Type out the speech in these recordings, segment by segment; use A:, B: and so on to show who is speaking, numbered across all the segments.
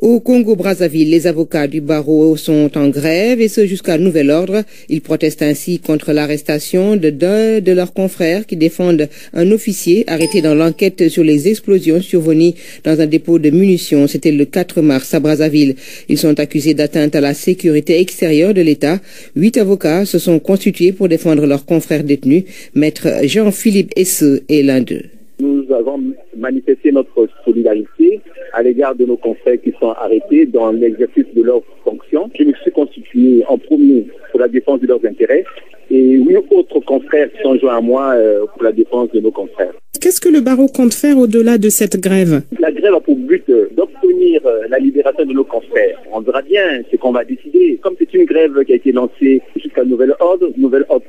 A: Au Congo-Brazzaville, les avocats du barreau sont en grève et ce jusqu'à nouvel ordre. Ils protestent ainsi contre l'arrestation de deux de leurs confrères qui défendent un officier arrêté dans l'enquête sur les explosions survenues dans un dépôt de munitions. C'était le 4 mars à Brazzaville. Ils sont accusés d'atteinte à la sécurité extérieure de l'État. 8 avocats se sont constitués pour défendre leurs confrères détenus. Maître Jean-Philippe Esseux est l'un d'eux.
B: Nous avons manifesté notre solidarité à l'égard de nos confrères qui sont arrêtés dans l'exercice de leurs fonctions. Je me suis constitué en premier pour la défense de leurs intérêts et 8 autres confrères qui sont joints à moi pour la défense de nos confrères.
C: Qu'est-ce que le barreau compte faire au-delà de cette grève?
B: La grève a pour but d'obtenir la libération de nos confrères. On verra bien ce qu'on va décider. Comme c'est une grève qui a été lancée jusqu'à nouvel ordre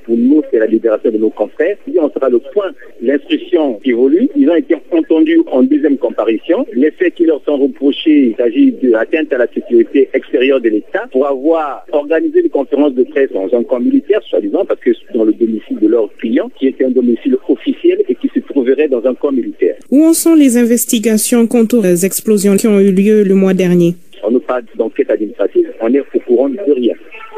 B: pour nous, c'est la libération de nos confrères. Et on sera le point. L'instruction évolue. Ils ont été entendus en deuxième comparution. Les faits qui leur sont reprochés, il s'agit d'atteinte à la sécurité extérieure de l'État pour avoir organisé une conférence de presse dans un camp militaire, soi-disant, parce que dans le domicile de leur client, qui était un domicile officiel et qui se trouverait dans un camp militaire.
C: Où en sont les investigations quant aux explosions qui ont eu lieu le mois dernier?
B: On ne parle d'enquête administrative, on est au courant de rien.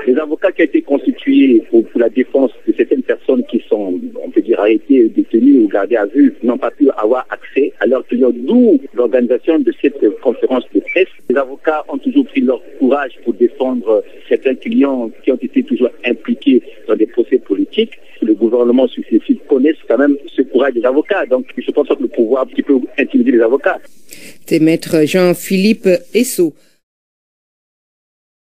B: Les avocats qui ont été constitués pour la défense de certaines personnes qui sont, on peut dire, arrêtées, détenues ou gardées à vue, n'ont pas pu avoir accès à leurs clients, d'où l'organisation de cette conférence de presse. Les avocats ont toujours pris leur courage pour défendre certains clients qui ont été toujours impliqués dans des procès politiques. Le gouvernement successif connaissent quand même ce courage des avocats. Donc, je pense que le pouvoir qui peut intimider les avocats.
A: C'est maître Jean-Philippe Esseux.